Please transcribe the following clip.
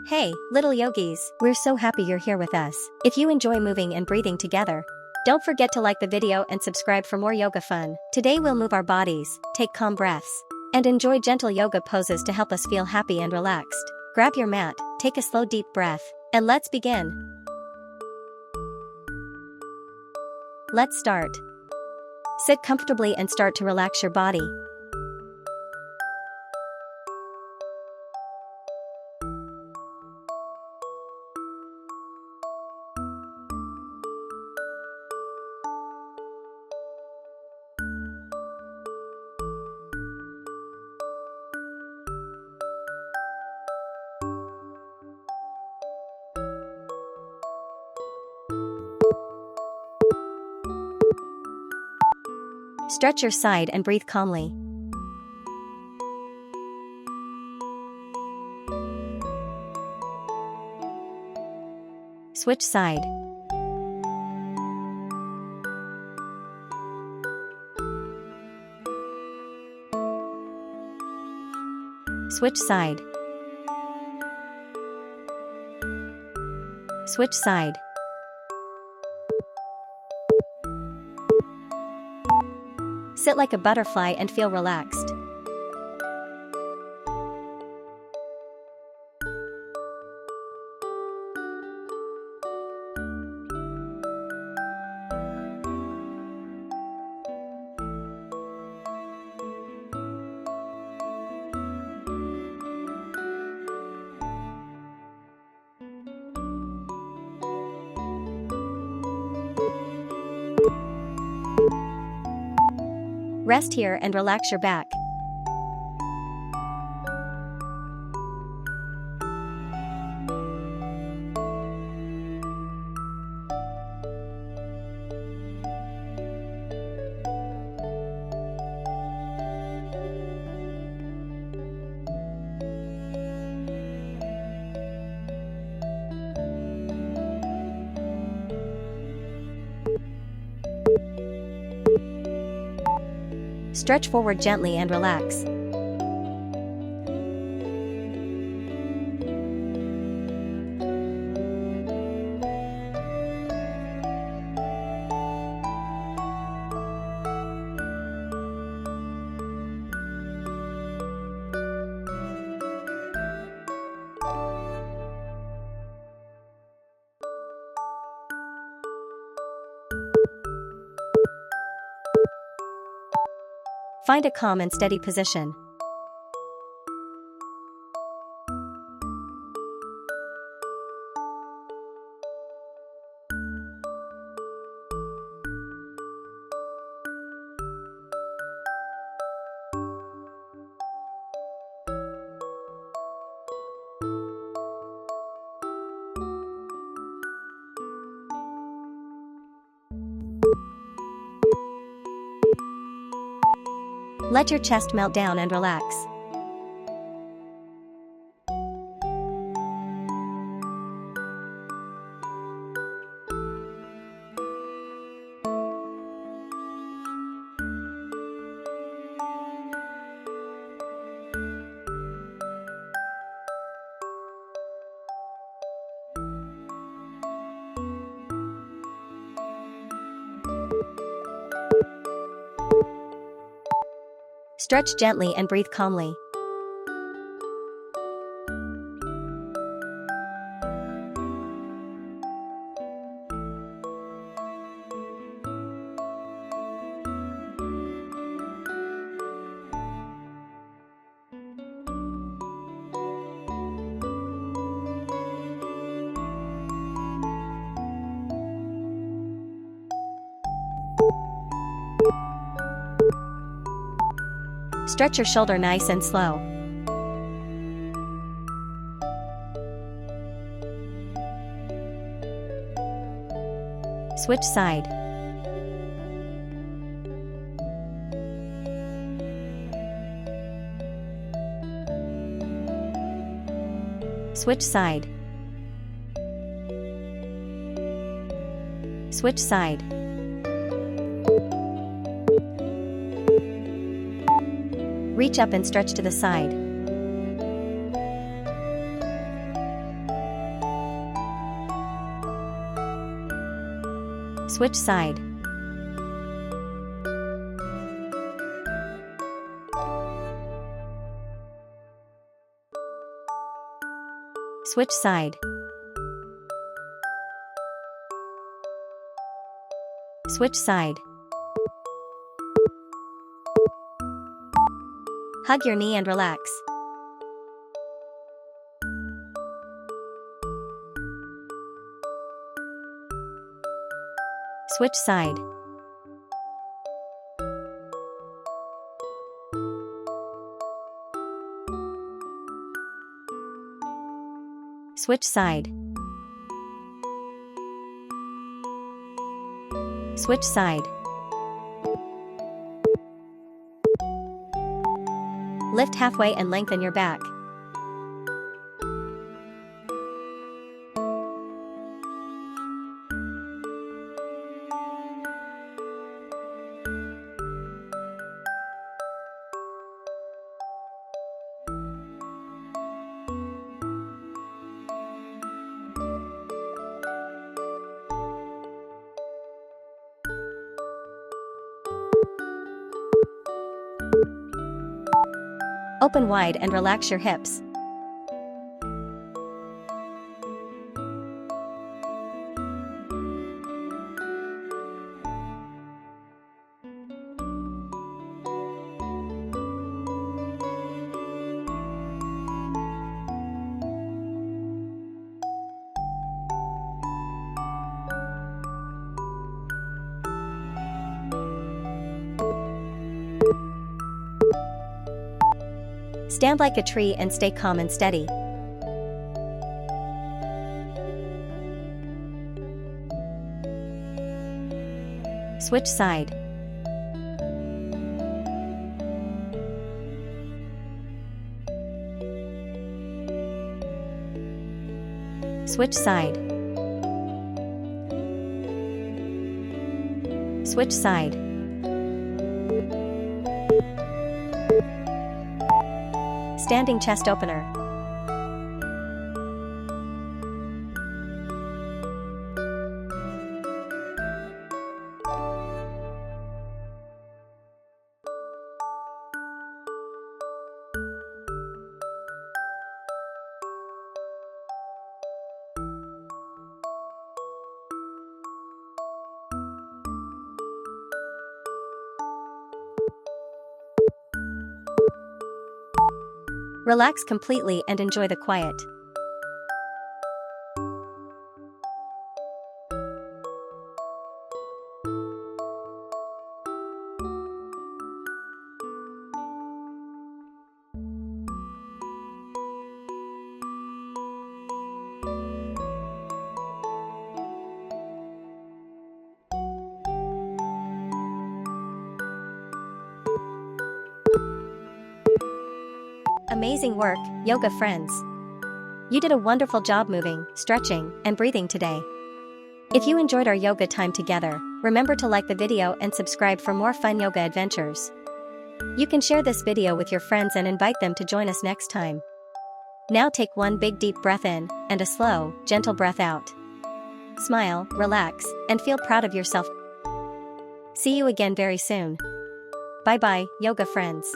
Hey, little yogis, we're so happy you're here with us. If you enjoy moving and breathing together, don't forget to like the video and subscribe for more yoga fun. Today we'll move our bodies, take calm breaths, and enjoy gentle yoga poses to help us feel happy and relaxed. Grab your mat, take a slow deep breath, and let's begin. Let's start. Sit comfortably and start to relax your body. Stretch your side and breathe calmly. Switch side. Switch side. Switch side. Sit like a butterfly and feel relaxed. Rest here and relax your back. Stretch forward gently and relax. Find a calm and steady position. Let your chest melt down and relax. Stretch gently and breathe calmly. Stretch your shoulder nice and slow. Switch side. Switch side. Switch side. Reach up and stretch to the side. Switch side. Switch side. Switch side. Hug your knee and relax. Switch side. Switch side. Switch side. Lift halfway and lengthen your back. Open wide and relax your hips. Stand like a tree and stay calm and steady. Switch side. Switch side. Switch side. Standing chest opener. Relax completely and enjoy the quiet. Amazing work, yoga friends! You did a wonderful job moving, stretching, and breathing today. If you enjoyed our yoga time together, remember to like the video and subscribe for more fun yoga adventures. You can share this video with your friends and invite them to join us next time. Now take one big deep breath in, and a slow, gentle breath out. Smile, relax, and feel proud of yourself. See you again very soon. Bye bye, yoga friends.